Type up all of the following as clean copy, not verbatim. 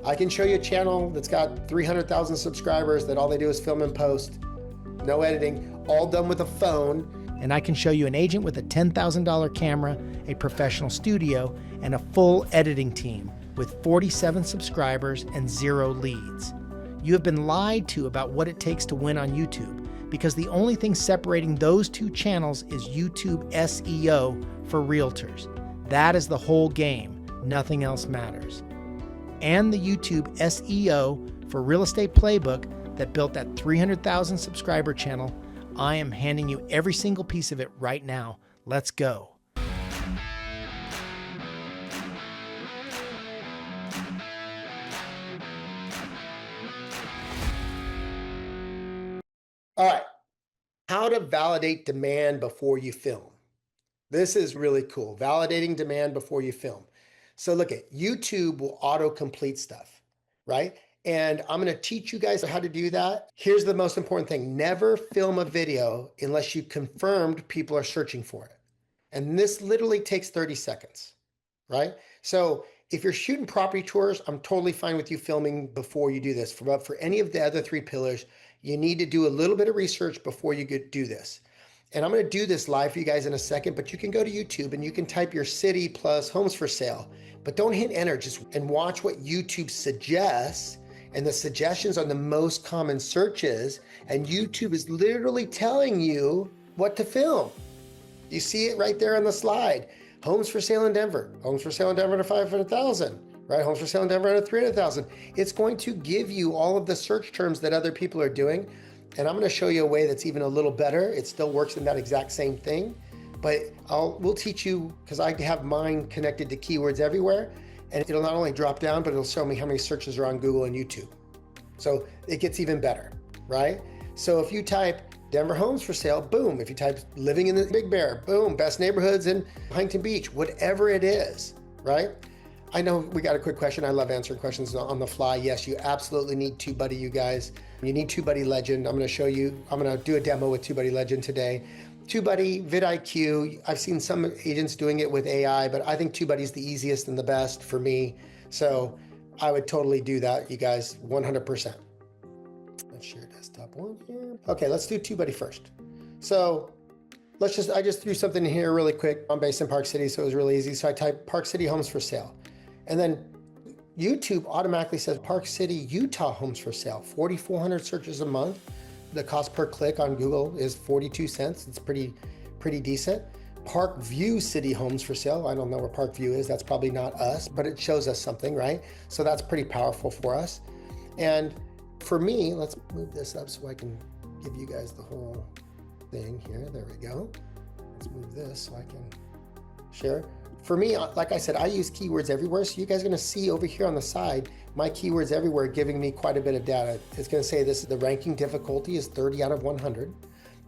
I can show you a channel that's got 300,000 subscribers that all they do is film and post, no editing, all done with a phone. And I can show you an agent with a $10,000 camera, a professional studio, and a full editing team with 47 subscribers and 0 leads. You have been lied to about what it takes to win on YouTube, because the only thing separating those two channels is YouTube SEO for realtors. That is the whole game. Nothing else matters. And the YouTube SEO for Real Estate Playbook that built that 300,000 subscriber channel, I am handing you every single piece of it right now. Let's go. All right, how to validate demand before you film. This is really cool, validating demand before you film. So look at YouTube will autocomplete stuff, right? And I'm gonna teach you guys how to do that. Here's the most important thing. Never film a video unless you confirmed people are searching for it. And this literally takes 30 seconds, right? So if you're shooting property tours, I'm totally fine with you filming before you do this. But for any of the other 3 pillars, you need to do a little bit of research before you do this. And I'm gonna do this live for you guys in a second, but you can go to YouTube and you can type your city plus homes for sale, but don't hit enter, just and watch what YouTube suggests. And the suggestions are the most common searches, and YouTube is literally telling you what to film. You see it right there on the slide. Homes for sale in Denver. Homes for sale in Denver to 500,000, right? Homes for sale in Denver to 300,000. It's going to give you all of the search terms that other people are doing. And I'm going to show you a way that's even a little better. It still works in that exact same thing, but we'll teach you, because I have mine connected to keywords everywhere. And it'll not only drop down, but it'll show me how many searches are on Google and YouTube. So it gets even better, right? So if you type Denver homes for sale, boom. If you type living in the Big Bear, boom. Best neighborhoods in Huntington Beach, whatever it is, right? I know we got a quick question. I love answering questions on the fly. Yes, you absolutely need TubeBuddy, you guys. You need TubeBuddy Legend. I'm gonna show you, I'm gonna do a demo with TubeBuddy Legend today. TubeBuddy, vidIQ, I've seen some agents doing it with AI, but I think TubeBuddy is the easiest and the best for me. So I would totally do that, you guys, 100%. Let's share desktop one here. Okay, let's do TubeBuddy first. So I just threw something in here really quick. I'm based in Park City, so it was really easy. So I typed Park City homes for sale. And then YouTube automatically says Park City, Utah homes for sale, 4,400 searches a month. The cost per click on Google is 42 cents. It's pretty decent. Park View City homes for sale. I don't know where Park View is. That's probably not us, but it shows us something, right? So that's pretty powerful for us. And for me, let's move this up so I can give you guys the whole thing here. There we go. Let's move this so I can share. For me, like I said, I use keywords everywhere. So you guys are gonna see over here on the side, my keywords everywhere giving me quite a bit of data. It's gonna say the ranking difficulty is 30 out of 100.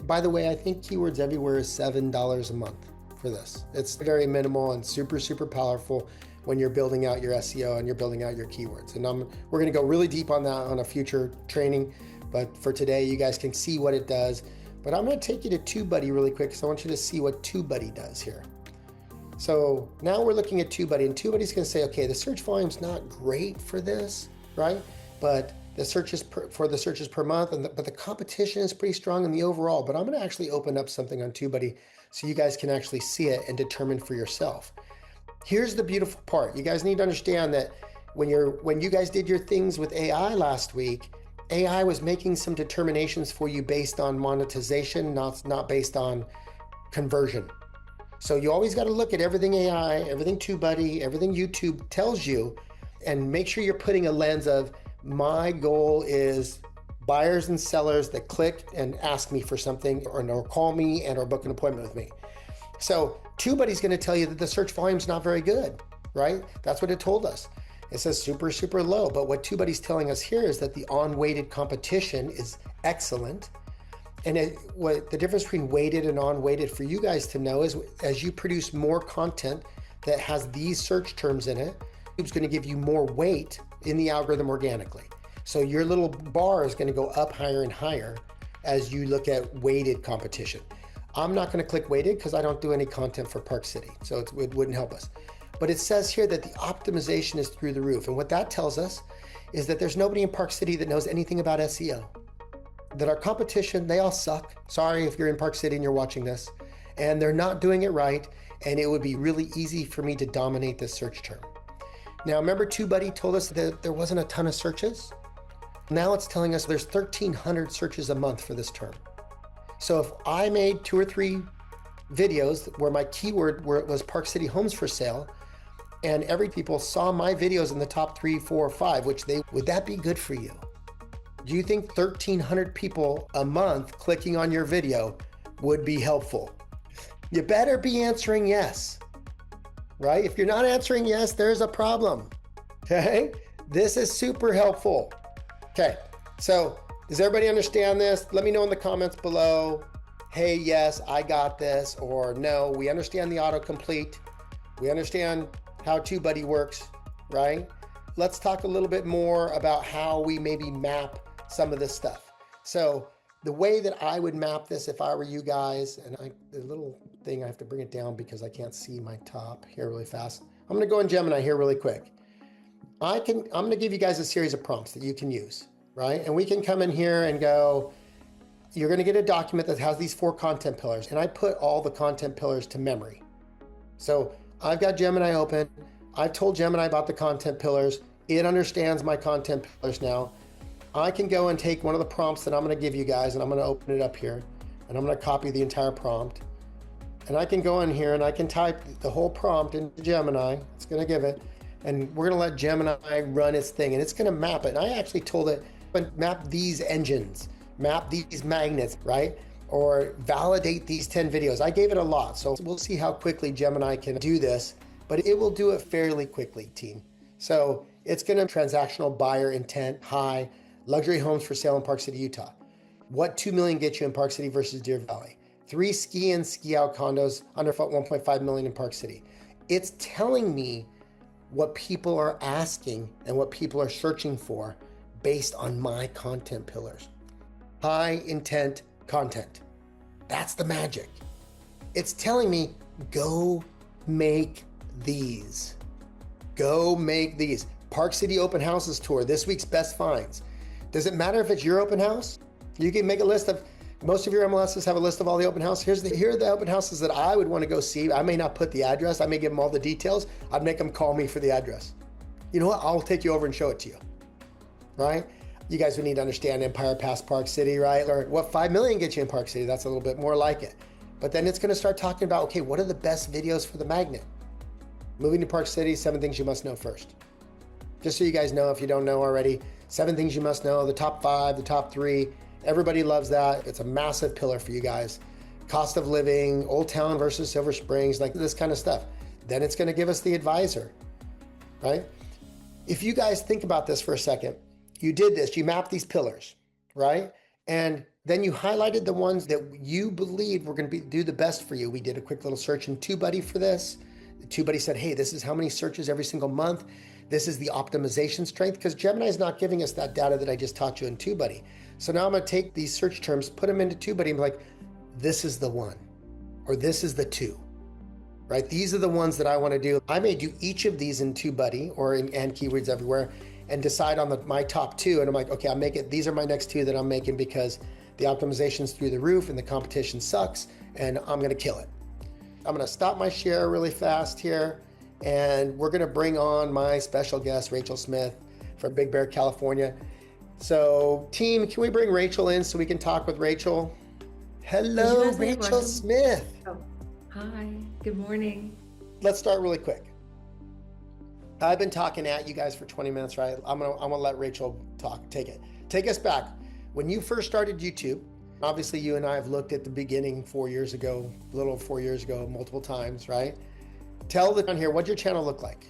By the way, I think keywords everywhere is $7 a month for this. It's very minimal and super powerful when you're building out your SEO and you're building out your keywords. And we're gonna go really deep on that on a future training. But for today, you guys can see what it does. But I'm gonna take you to TubeBuddy really quick, because I want you to see what TubeBuddy does here. So now we're looking at TubeBuddy, and TubeBuddy's gonna say, okay, the search volume's not great for this, right? But the searches for the searches per month, but the competition is pretty strong in the overall. But I'm gonna actually open up something on TubeBuddy so you guys can actually see it and determine for yourself. Here's the beautiful part. You guys need to understand that when you guys did your things with AI last week, AI was making some determinations for you based on monetization, not based on conversion. So you always got to look at everything AI, everything TubeBuddy, everything YouTube tells you, and make sure you're putting a lens of, my goal is buyers and sellers that click and ask me for something, or call me or book an appointment with me. So TubeBuddy's going to tell you that the search volume's not very good, right? That's what it told us. It says super low. But what TubeBuddy's telling us here is that the on-weighted competition is excellent. And what the difference between weighted and unweighted for you guys to know is, as you produce more content that has these search terms in it, YouTube's going to give you more weight in the algorithm organically. So your little bar is going to go up higher and higher as you look at weighted competition. I'm not going to click weighted because I don't do any content for Park City, so it wouldn't help us. But it says here that the optimization is through the roof. And what that tells us is that there's nobody in Park City that knows anything about SEO. That our competition, they all suck. Sorry if you're in Park City and you're watching this, and they're not doing it right, and it would be really easy for me to dominate this search term. Now, remember TubeBuddy told us that there wasn't a ton of searches? Now it's telling us there's 1,300 searches a month for this term. So if I made 2 or 3 videos where my keyword was Park City homes for sale, and every people saw my videos in the top 3, 4, or 5, would that be good for you? Do you think 1,300 people a month clicking on your video would be helpful? You better be answering yes, right? If you're not answering yes, there's a problem, okay? This is super helpful. Okay, so does everybody understand this? Let me know in the comments below. Hey, yes, I got this, or no, we understand the autocomplete. We understand how TubeBuddy works, right? Let's talk a little bit more about how we maybe map some of this stuff. So the way that I would map this if I were you guys, and the little thing, I have to bring it down because I can't see my top here really fast. I'm gonna go in Gemini here really quick. I'm gonna give you guys a series of prompts that you can use, right? And we can come in here and go, you're gonna get a document that has these 4 content pillars, and I put all the content pillars to memory. So I've got Gemini open. I've told Gemini about the content pillars. It understands my content pillars now. I can go and take one of the prompts that I'm gonna give you guys, and I'm gonna open it up here, and I'm gonna copy the entire prompt. And I can go in here and I can type the whole prompt into Gemini. It's gonna give it, and we're gonna let Gemini run its thing, and it's gonna map it. And I actually told it, map these engines, map these magnets, right? Or validate these 10 videos. I gave it a lot, so we'll see how quickly Gemini can do this, but it will do it fairly quickly, team. So it's gonna transactional buyer intent, high, luxury homes for sale in Park City, Utah. What 2 million get you in Park City versus Deer Valley? 3 ski in, ski out condos under 1.5 million in Park City. It's telling me what people are asking and what people are searching for based on my content pillars. High intent content. That's the magic. It's telling me, go make these. Go make these. Park City open houses tour, this week's best finds. Does it matter if it's your open house? You can make a list of, most of your MLSs have a list of all the open houses. Here are the open houses that I would want to go see. I may not put the address. I may give them all the details. I'd make them call me for the address. You know what? I'll take you over and show it to you, right? You guys would need to understand Empire Pass Park City, right? Or what 5 million gets you in Park City. That's a little bit more like it. But then it's going to start talking about, okay, what are the best videos for the magnet? Moving to Park City, 7 things you must know first. Just so you guys know, if you don't know already, 7 things you must know, the top 5, the top 3. Everybody loves that. It's a massive pillar for you guys. Cost of living, Old Town versus Silver Springs, like this kind of stuff. Then it's going to give us the advisor, right? If you guys think about this for a second, you did this, you mapped these pillars, right? And then you highlighted the ones that you believe were going to do the best for you. We did a quick little search in TubeBuddy for this. TubeBuddy said, hey, this is how many searches every single month. This is the optimization strength, because Gemini is not giving us that data that I just taught you in TubeBuddy. So now I'm going to take these search terms, put them into TubeBuddy, and be like, this is the one, or this is the 2, right? These are the ones that I want to do. I may do each of these in TubeBuddy or in and Keywords Everywhere and decide on my top 2. And I'm like, okay, I'll make it. These are my next 2 that I'm making because the optimization's through the roof and the competition sucks, and I'm going to kill it. I'm going to stop my share really fast here, and we're going to bring on my special guest, Rachel Smith from Big Bear, California. So team, can we bring Rachel in so we can talk with Rachel? Hello, Rachel Smith. Oh, hi, good morning. Let's start really quick. I've been talking at you guys for 20 minutes, right? I'm gonna let Rachel talk. Take us back. When you first started YouTube, obviously you and I have looked at the beginning 4 years ago, a little over 4 years ago, multiple times, right? Tell the down here, what'd your channel look like?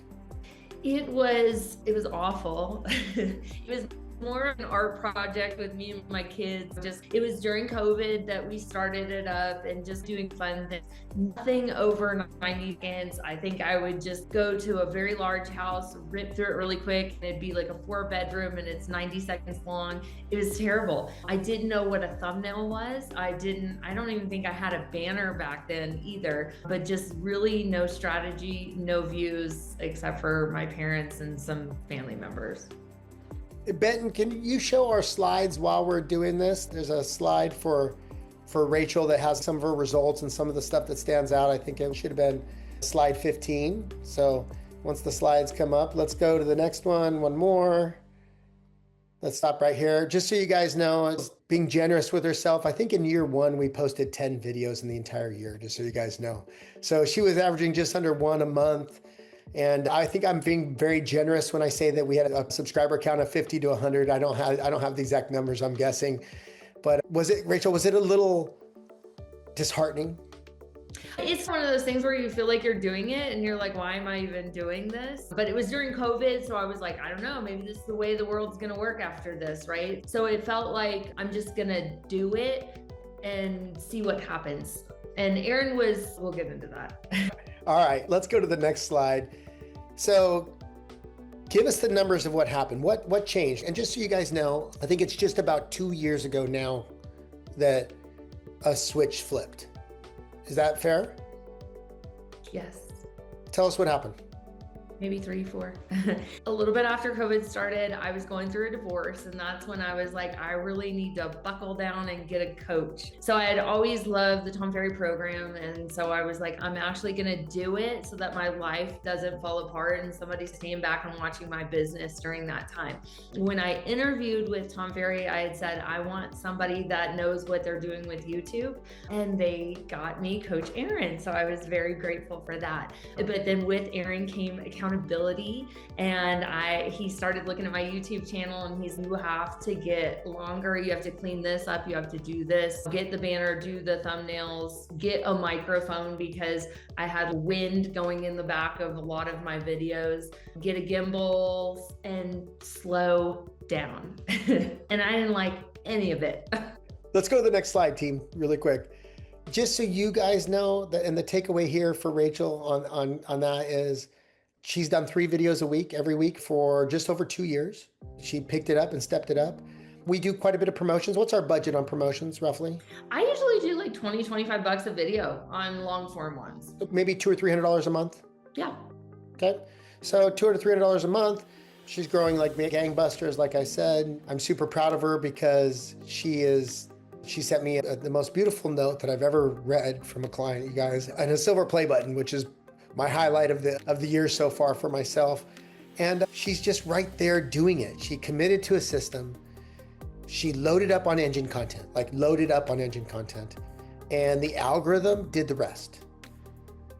It was awful. It was more of an art project with me and my kids. It was during COVID that we started it up and just doing fun things. Nothing over 90 seconds. I think I would just go to a very large house, rip through it really quick, and it'd be like a 4-bedroom and it's 90 seconds long. It was terrible. I didn't know what a thumbnail was. I don't even think I had a banner back then either, but just really no strategy, no views, except for my parents and some family members. Benton, can you show our slides while we're doing this? There's a slide for Rachel that has some of her results and some of the stuff that stands out. I think it should have been slide 15. So once the slides come up, let's go to the next one more. Let's stop right here. Just so you guys know, being generous with herself. I think in year one, we posted 10 videos in the entire year, just so you guys know. So she was averaging just under 1 a month. And I think I'm being very generous when I say that we had a subscriber count of 50 to 100. I don't have the exact numbers, I'm guessing. But Rachel, was it a little disheartening? It's one of those things where you feel like you're doing it and you're like, why am I even doing this? But it was during COVID. So I was like, I don't know, maybe this is the way the world's going to work after this, right? So it felt like I'm just going to do it and see what happens. And Aaron we'll get into that. All right, let's go to the next slide. So give us the numbers of what happened. What changed? And just so you guys know, I think it's just about 2 years ago now that a switch flipped. Is that fair? Yes. Tell us what happened. Maybe 3, 4. A little bit after COVID started, I was going through a divorce, and that's when I was like, I really need to buckle down and get a coach. So I had always loved the Tom Ferry program, and so I was like, I'm actually gonna do it so that my life doesn't fall apart and somebody's staying back and watching my business during that time. When I interviewed with Tom Ferry, I had said, I want somebody that knows what they're doing with YouTube, and they got me Coach Aaron. So I was very grateful for that. But then with Aaron came accountability, and he started looking at my YouTube channel, and you have to get longer, you have to clean this up, you have to do this, get the banner, do the thumbnails, get a microphone because I had wind going in the back of a lot of my videos, get a gimbal, and slow down. And I didn't like any of it. Let's go to the next slide, team, really quick. Just so you guys know that, and the takeaway here for Rachel on that is, she's done 3 videos a week, every week for just over 2 years. She picked it up and stepped it up. We do quite a bit of promotions. What's our budget on promotions, roughly? I usually do like 20, 25 bucks a video on long form ones. Maybe $200 or $300 a month? Yeah. Okay. So $200 to $300 a month. She's growing like gangbusters, like I said. I'm super proud of her because she sent me the most beautiful note that I've ever read from a client, you guys, and a silver play button, which is my highlight of the year so far for myself. And she's just right there doing it. She committed to a system. She loaded up on engine content, and the algorithm did the rest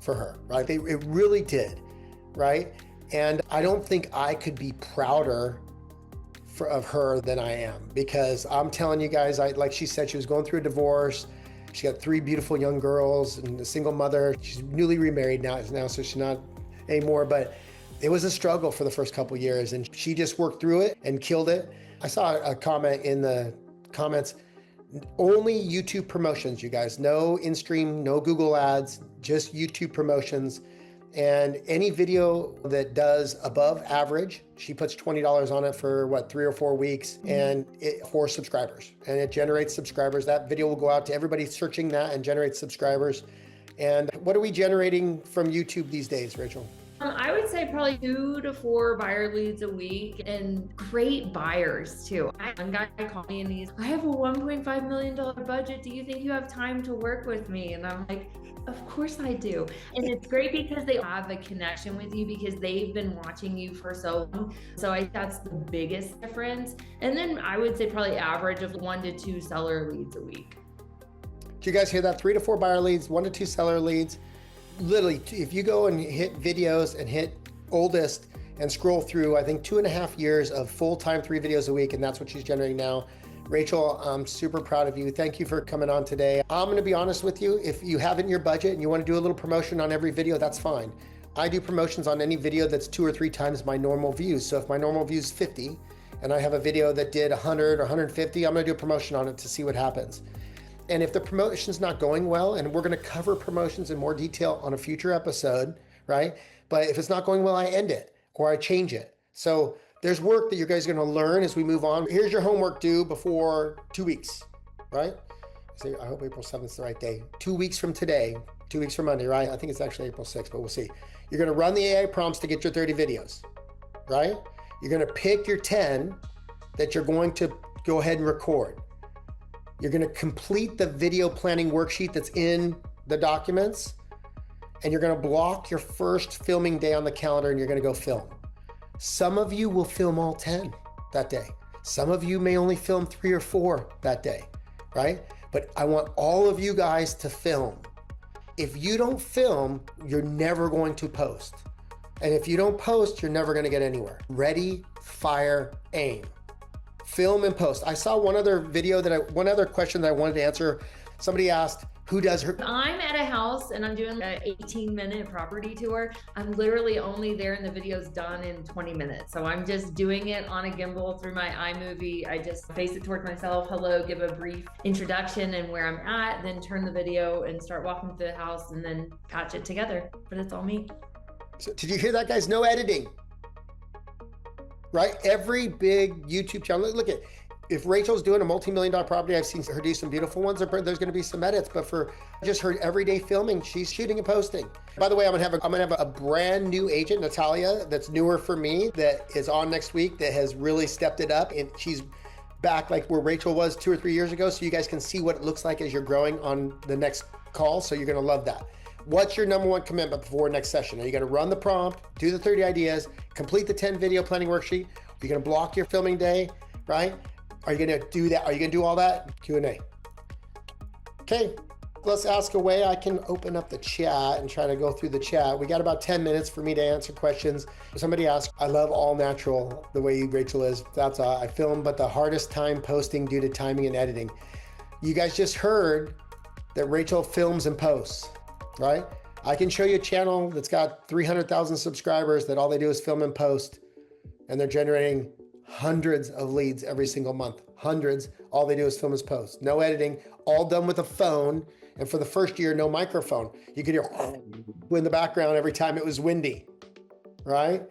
for her, right? It really did, right? And I don't think I could be prouder of her than I am, because I'm telling you guys, like she said, she was going through a divorce. She got 3 beautiful young girls and a single mother. She's newly remarried now, so she's not anymore, but it was a struggle for the first couple of years, and she just worked through it and killed it. I saw a comment in the comments, only YouTube promotions, you guys, no in-stream, no Google ads, just YouTube promotions. And any video that does above average, she puts $20 on it for 3 or 4 weeks, and for subscribers, and it generates subscribers. That video will go out to everybody searching that and generate subscribers. And what are we generating from YouTube these days, Rachel? I would say probably 2 to 4 buyer leads a week, and great buyers too. One guy called me and I have a $1.5 million budget. Do you think you have time to work with me? And I'm like, of course I do. And it's great because they have a connection with you because they've been watching you for so long. So I think that's the biggest difference. And then I would say probably average of 1 to 2 seller leads a week. Did you guys hear that? 3 to 4 buyer leads, 1 to 2 seller leads. Literally, if you go and hit videos and hit oldest and scroll through, I think 2.5 years of full-time 3 videos a week, and that's what she's generating now. Rachel, I'm super proud of you. Thank you for coming on today. I'm gonna be honest with you. If you have it in your budget and you wanna do a little promotion on every video, that's fine. I do promotions on any video that's 2 or 3 times my normal views. So if my normal view is 50 and I have a video that did 100 or 150, I'm gonna do a promotion on it to see what happens. And if the promotion's not going well, and we're gonna cover promotions in more detail on a future episode, right? But if it's not going well, I end it or I change it. So there's work that you guys are gonna learn as we move on. Here's your homework due before 2 weeks, right? So I hope April 7th is the right day. 2 weeks from today, 2 weeks from Monday, right? I think it's actually April 6th, but we'll see. You're gonna run the AI prompts to get your 30 videos, right? You're gonna pick your 10 that you're going to go ahead and record. You're going to complete the video planning worksheet that's in the documents, and you're going to block your first filming day on the calendar and you're going to go film. Some of you will film all 10 that day. Some of you may only film 3 or 4 that day, right? But I want all of you guys to film. If you don't film, you're never going to post. And if you don't post, you're never going to get anywhere. Ready, fire, aim. Film and post. I saw one other question that I wanted to answer. Somebody asked, who does her? I'm at a house and I'm doing an 18-minute property tour. I'm literally only there and the video's done in 20 minutes. So I'm just doing it on a gimbal through my iMovie. I just face it towards myself, hello, give a brief introduction and where I'm at, then turn the video and start walking through the house and then patch it together. But it's all me. So did you hear that, guys? No editing, right? Every big YouTube channel, look at, if Rachel's doing a multi-million-dollar property, I've seen her do some beautiful ones. There's going to be some edits, but for just her everyday filming, she's shooting and posting. By the way, I'm gonna have a brand new agent, Natalia, that's newer for me, that is on next week, that has really stepped it up, and she's back like where Rachel was 2 or 3 years ago, so you guys can see what it looks like as you're growing on the next call. So you're going to love that. What's your number one commitment before next session? Are you going to run the prompt, do the 30 ideas, complete the 10 video planning worksheet? Are you going to block your filming day, right? Are you going to do that? Are you going to do all that? Q&A. Okay, let's ask away. I can open up the chat and try to go through the chat. We got about 10 minutes for me to answer questions. Somebody asked, I love all natural the way Rachel is. That's I film, but the hardest time posting due to timing and editing. You guys just heard that Rachel films and posts, right? I can show you a channel that's got 300,000 subscribers that all they do is film and post, and they're generating hundreds of leads every single month. Hundreds. All they do is film and post. No editing, all done with a phone. And for the first year, no microphone. You could hear in the background every time it was windy, right?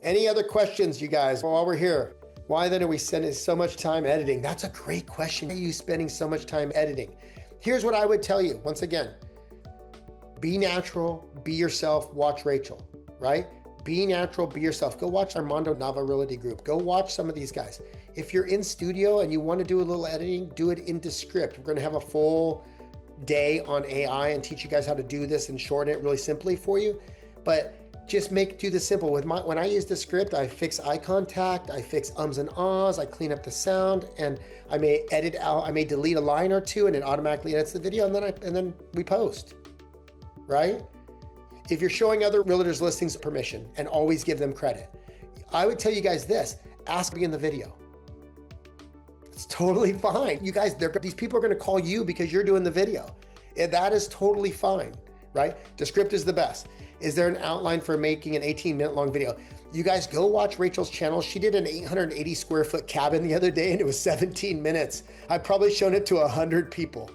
Any other questions, you guys, while we're here? Why then are we spending so much time editing? That's a great question. Why are you spending so much time editing? Here's what I would tell you. Once again, be natural, be yourself, watch Rachel, right? Be natural, be yourself. Go watch Armando Nava Realty Group. Go watch some of these guys. If you're in studio and you want to do a little editing, do it into script. We're going to have a full day on AI and teach you guys how to do this and shorten it really simply for you. But just do this simple. When I use the script, I fix eye contact, I fix ums and ahs, I clean up the sound, and I may edit out, I may delete a line or two, and it automatically edits the video, and then we post, right? If you're showing other realtors listings permission, and always give them credit. I would tell you guys this, ask me in the video. It's totally fine. You guys, these people are gonna call you because you're doing the video. And that is totally fine, right? The script is the best. Is there an outline for making an 18-minute long video? You guys go watch Rachel's channel. She did an 880 square foot cabin the other day and it was 17 minutes. I've probably shown it to 100 people.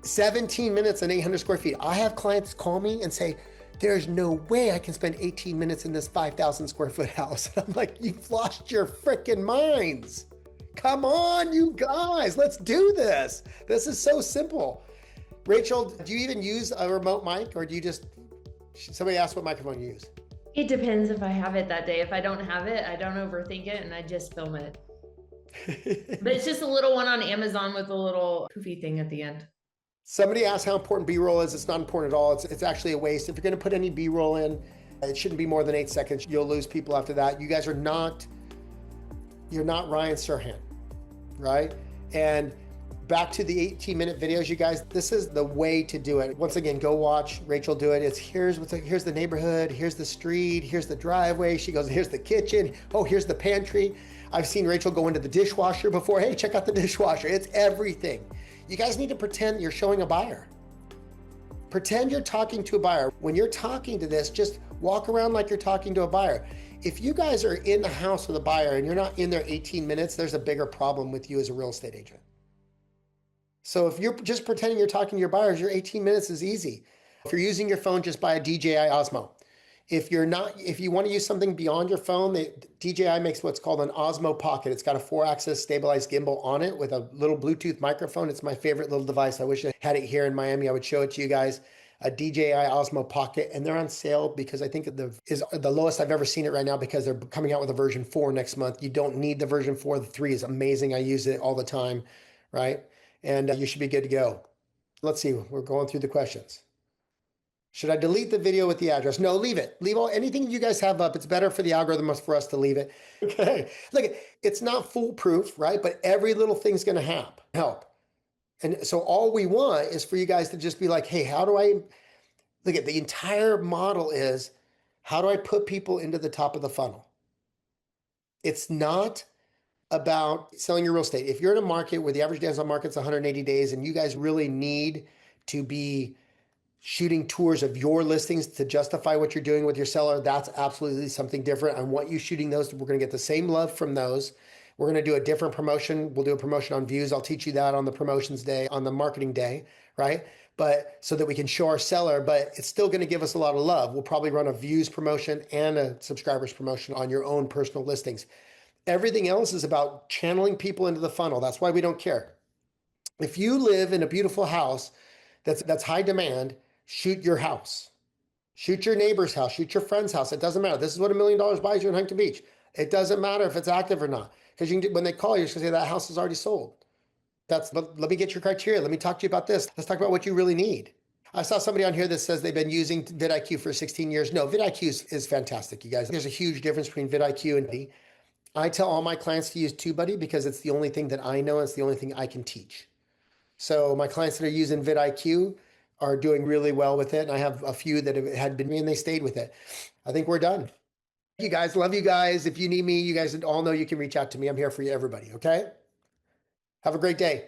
17 minutes and 800 square feet. I have clients call me and say, there's no way I can spend 18 minutes in this 5,000 square foot house. And I'm like, you've lost your freaking minds. Come on, you guys, let's do this. This is so simple. Rachel, do you even use a remote mic or do you just, somebody asked what microphone you use? It depends if I have it that day. If I don't have it, I don't overthink it and I just film it. But it's just a little one on Amazon with a little poofy thing at the end. Somebody asked how important B-roll is. It's not important at all. It's actually a waste. If you're going to put any B-roll in, it shouldn't be more than 8 seconds. You'll lose people after that. You guys are not, you're not Ryan Serhant, right? And back to the 18-minute videos, you guys, this is the way to do it. Once again, go watch Rachel do it. It's here's the neighborhood, here's the street, here's the driveway. She goes, here's the kitchen. Oh, here's the pantry. I've seen Rachel go into the dishwasher before. Hey, check out the dishwasher. It's everything. You guys need to pretend you're showing a buyer. Pretend you're talking to a buyer. When you're talking to this, just walk around like you're talking to a buyer. If you guys are in the house with a buyer and you're not in there 18 minutes, there's a bigger problem with you as a real estate agent. So if you're just pretending you're talking to your buyers, your 18 minutes is easy. If you're using your phone, just buy a DJI Osmo. If you want to use something beyond your phone, DJI makes what's called an Osmo Pocket. It's got a 4-axis stabilized gimbal on it with a little Bluetooth microphone. It's my favorite little device. I wish I had it here in Miami. I would show it to you guys. a DJI Osmo Pocket, and they're on sale because I think is the lowest I've ever seen it right now, because they're coming out with a version 4 next month. You don't need the version 4. The 3 is amazing. I use it all the time, right? And you should be good to go. Let's see, we're going through the questions. Should I delete the video with the address? No, leave it. Leave anything you guys have up. It's better for the algorithm for us to leave it. Okay. Look, it's not foolproof, right? But every little thing's going to help. And so all we want is for you guys to just be like, hey, how do I look at the entire model is how do I put people into the top of the funnel? It's not about selling your real estate. If you're in a market where the average days on market's 180 days and you guys really need to be shooting tours of your listings to justify what you're doing with your seller, that's absolutely something different. I want you shooting those. We're going to get the same love from those. We're going to do a different promotion. We'll do a promotion on views. I'll teach you that on the promotions day, on the marketing day, right? But so that we can show our seller, but it's still going to give us a lot of love. We'll probably run a views promotion and a subscribers promotion on your own personal listings. Everything else is about channeling people into the funnel. That's why we don't care. If you live in a beautiful house that's high demand, shoot your house. Shoot your neighbor's house. Shoot your friend's house. It doesn't matter. This is what $1 million buys you in Huntington Beach. It doesn't matter if it's active or not. Because when they call you, you're just going to say that house is already sold. Let me get your criteria. Let me talk to you about this. Let's talk about what you really need. I saw somebody on here that says they've been using vidIQ for 16 years. No, vidIQ is fantastic, you guys. There's a huge difference between vidIQ and TubeBuddy. I tell all my clients to use TubeBuddy because it's the only thing that I know. It's the only thing I can teach. So my clients that are using vidIQ are doing really well with it. And I have a few that had been, and they stayed with it. I think we're done. You guys, love you guys. If you need me, you guys all know you can reach out to me. I'm here for you, everybody. Okay. Have a great day.